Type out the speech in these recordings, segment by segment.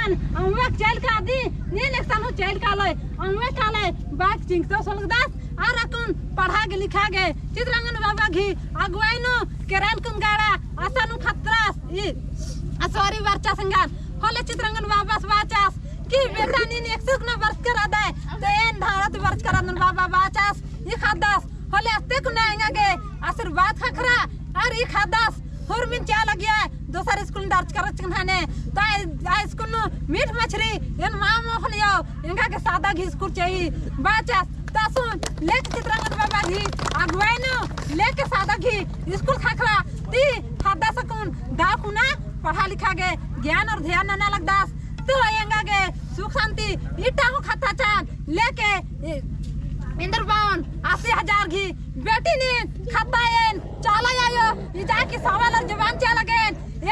Jan, amwek jail ka di, ni leksan ho jail ka lay, amwek ka lay, baak chingto solgdas, arakun पढ़ा के लिखा के चित्रंगन बाबा घी अगवाइनो केरल कुन गाड़ा आसानु खतरास ई असवारी वर्चा संगान होले चित्रंगन बाबा वाचास की बेटा नी 100 न वर्ष करा दे तेन भारत वर्ष करा न बाबा वाचास ई खादास होले अस्ते कुन आएगा के आशीर्वाद खखरा और ई खादास हुरमिन चा लगिया दोसर स्कूल दर्ज कर चंगाने तो आ स्कूल नु मीठ मछली इन मां मोखलियो इनका के सादा घी स्कूल चाहिए वाचास तासु लेक चित्रंगन बाबा घी अगवाइनो लेके सादा घी स्कूल खाखरा ती खादा सकून दाखुना पढ़ा लिखा के ज्ञान और ध्यान ना लगदास तो आएगा के सुख शांति इटा हो खाता चान लेके इंद्रबान 80,000 घी बेटी ने खाता एन चाला आयो इजा की सवाल और जवान चला गए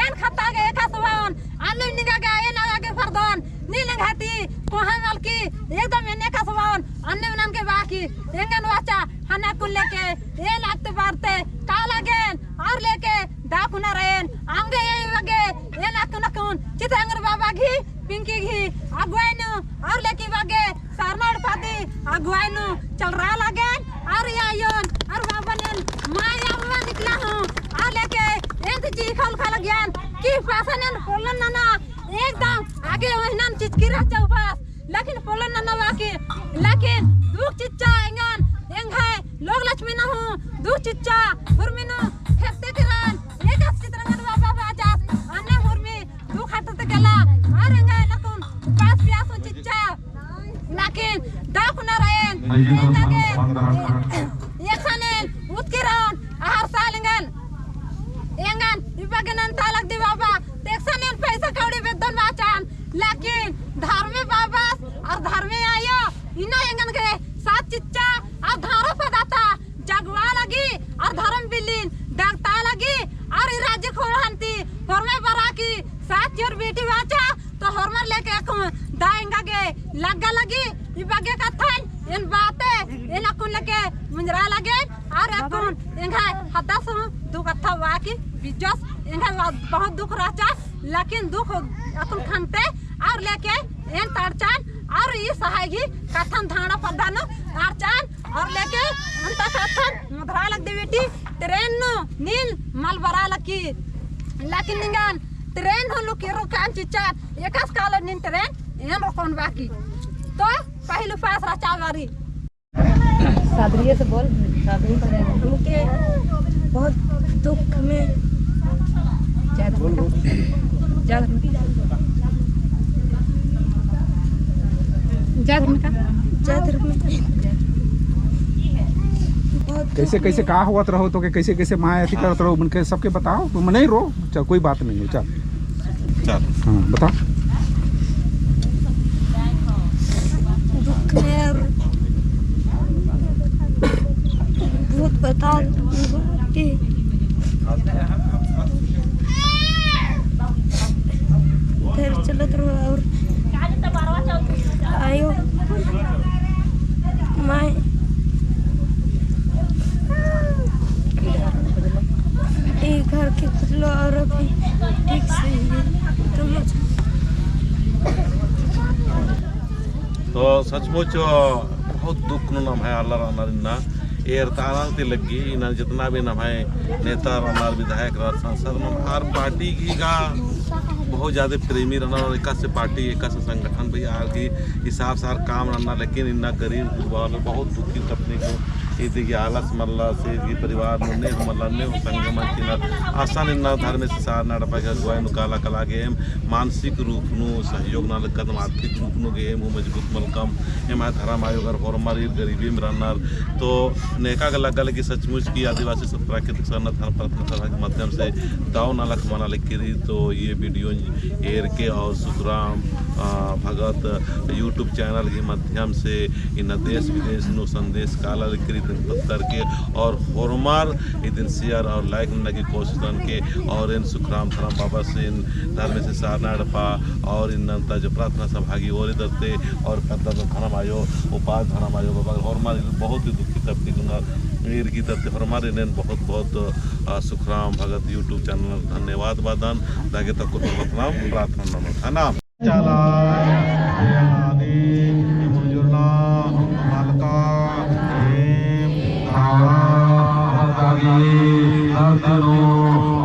एन खाता के एक सवान आले निगा के एन आगे फरदन नी लंघाती कोहां माल की एकदम एने का सवान अन्य नाम के बाकी एंगन वाचा हना कुल लेके ए लागते बारते काला गेन और लेके दाकुना रेन आंगे ये वगे ए नाकुना कुन चित्रंगन बाबा घी पिंकी घी अगवाइनो और लेके वगे सरनाड़ पाती अगवाइनो चल रहा लगे और यायोन और बाबा ने माया बाबा निकला हूं और लेके एंत जी खल खल ज्ञान की फासन पोलन ना एकदम आगे वहनन चिचकी रह जाऊ पास लेकिन पोलन ना बाकी लेकिन दुख चिच्चा एंगन एंघाय लोग लक्ष्मी ना हूं दुख चिच्चा हुरमिनो खेते किरान एक चित्रंगन बाबा बाजास अन्य हुरमी दुख हटते गेला और एंघाय लकुन पास प्यासो चिच्चा लेकिन दाख न रहेन एंगागे एकसनेन उत्किरान आहार सालंगन एंगन इबगनन तालक दी बाबा एकसनेन पैसा कौड़ी वेतन वाचान लेकिन धर्मे बाबा और धर्मे आयो इना एंगन के सात चिच्चा और धारो पदाता जगवा लगी और धर्म बिलिन डगता लगी और राज्य खोलहंती हरमे बरा की सात योर बेटी वाचा तो हरमर लेके दाएंगा के लगा लगी इबगे कथन इन बाते इन अकुन लेके मुंजरा लगे और अकुन इनका हता सु दुख अथा वाकी बिजस इनका बहुत दुख रहता लेकिन दुख अकुन खनते और लेके इन तड़चान और ये सहायगी कथन धाना पदानो आरचान और लेके अंत कथन मुद्रा लग दे बेटी ट्रेन नो नील मलबरा लकी लेकिन निगान ट्रेन हो लोग रोकान चिचान एकस काल नील ट्रेन एन रोकन बाकी तो पहले पास राचावारी सादरिये से बोल सादरी उनके बहुत दुख में कैसे कैसे कहा हुआ रहो तो कैसे कैसे माँ ऐसी करते रहो उनके सबके बताओ तुम नहीं रो चल कोई बात नहीं है चल हाँ बताओ दुख में और बहुत बता कि घर चलत रहो और आयो माँ घर के कुछ लोग और अभी ठीक से तो सचमुच बहुत दुख नु नाम है अल्लाह राना एर तारांग लगी इन जितना भी नाम है नेता रनार विधायक सांसद हर पार्टी की का बहुत ज़्यादा प्रेमी रहना और एक से पार्टी एक से संगठन भैया की हिसाब से काम रहना लेकिन इन्ना गरीब गुरबार बहुत दुखी अपने को ఇది ఆలస్ మల్ల సేది పరివార్ నుండి మల్లనే సంగమంచిన आसान इन्ना धर्म से सार नड़पाएगा गोयनु काला कला गेम मानसिक रूप नु सहयोग नाल कदम आर्थिक रूप नु गेम मजबूत मलकम एम धर्म आयोग और हरमारी गरीबी में रहना तो नेका का लगा कि सचमुच की आदिवासी प्राकृतिक संरक्षण प्रार्थना सभा के माध्यम से दाव नालक मना लिखी तो ये वीडियो एयर के और सुखराम भगत यूट्यूब चैनल के माध्यम से इन देश विदेश नु संदेश काला लिखी पत्थर के और हरमार दिन शेयर और लाइक करने की कोशिश के और इन सुखराम धर्म बाबा से इन धर्म से सारनाडपा और इन जो प्रार्थना सभागी और इधर थे और धर्म आयो उपाध धर्म आयो बाबा हरमार बहुत ही दुखी तबकी की तरफ हरमार इन बहुत बहुत सुखराम भगत यूट्यूब चैनल धन्यवाद वादन ताकि तक प्रार्थना नाम चालाय आदि मुजुरना मालका एम धारा हतागी हतनो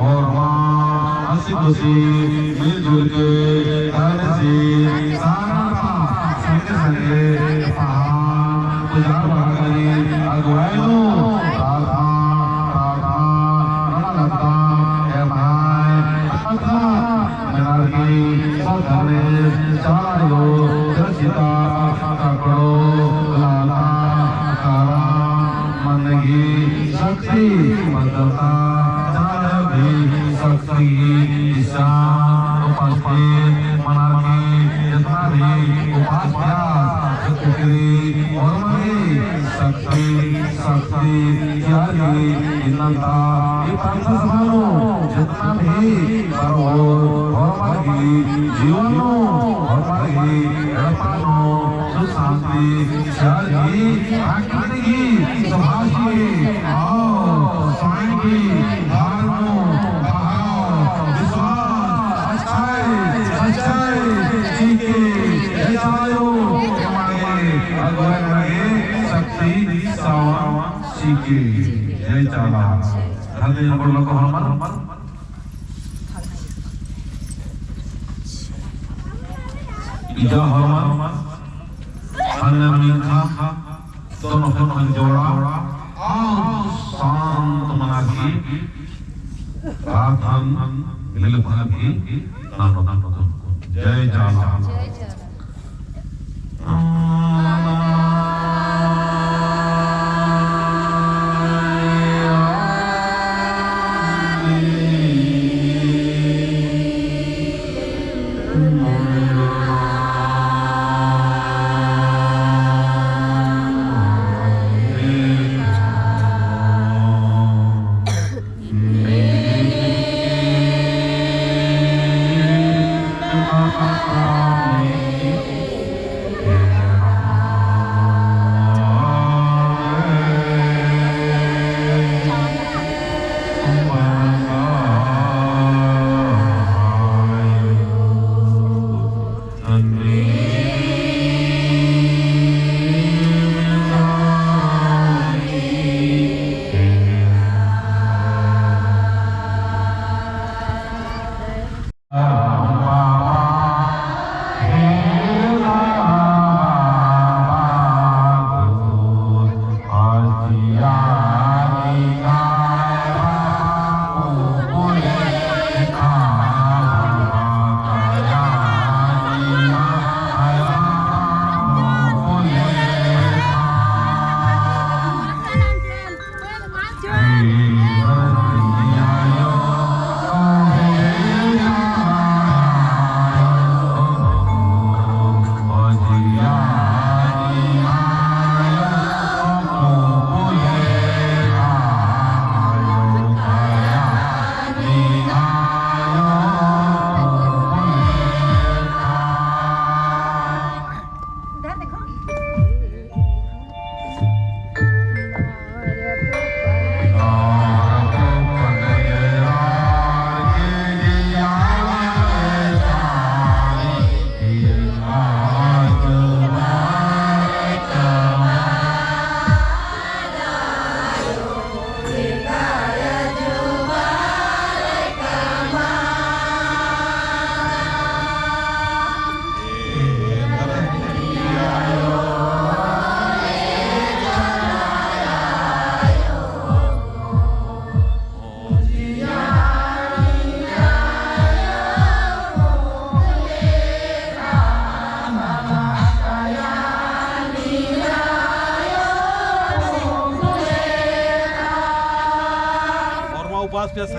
और मां हंसी खुशी मिलजुल के रहने से सारा संगे संगे पहाड़ गुजार भागनी अगुवाइनो राधा राधा रणलता हे भाई अथा मनाली सदने चायो दर्शिता ककड़ो लाला कारा मनगी शक्ति मंदता जालभी शक्ति ईशान उपस्थित मनाली जितना भी उपास्या शक्ति और मही शक्ति शक्ति त्यागी इन्नता ये प्रार्थना समानो जितना भी बरोबर और मही जीवनो और मही एड़पानो सुशांति त्यागी आकृति समाजी आओ स्वामी धारणो भाव विश्वास अच्छाई सीखे ऐसायो हमारे अगुवाई शक्ति सावा सीखे जय चाला हल्दी नंबर लोग हमार इधर हमार अन्य दोनों दोनों जोड़ा और शांत मनाकी राधन मिलभागी नानो नानो जय चाला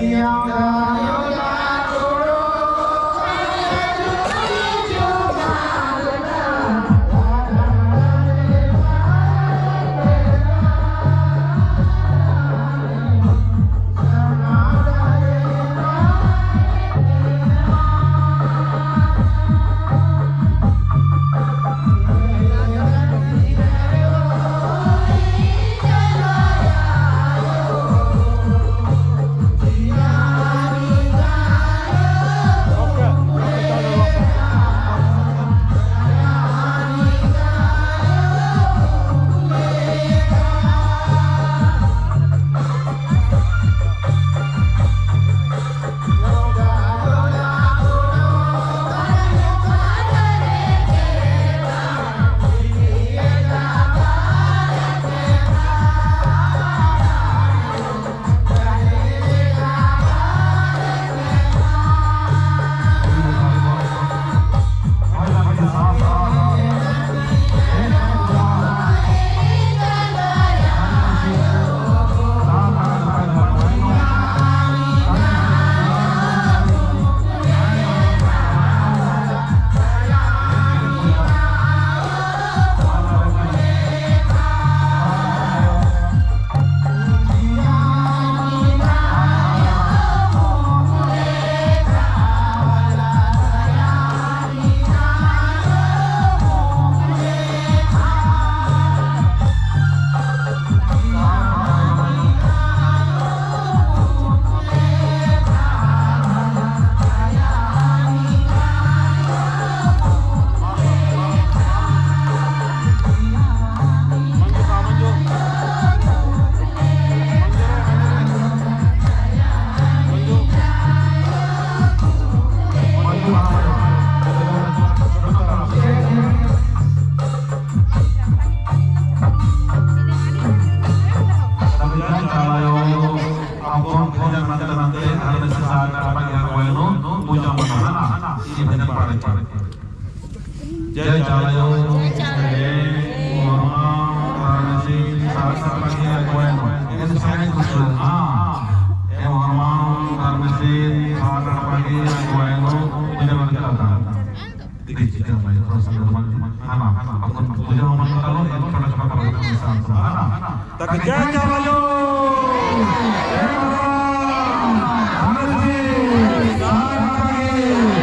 Yeah. जय चालायो जय मोहम्मद पारसी सासा पति अगुवान ये सारे कुछ हां ये मोहम्मद पारसी सासा पति अगुवान मुझे मत करता देखिए चिकन भाई थोड़ा सा हां अपन मुझे मत करो थोड़ा सा करो इंसान को है ना तक जय चालायो जय मोहम्मद पारसी सासा पति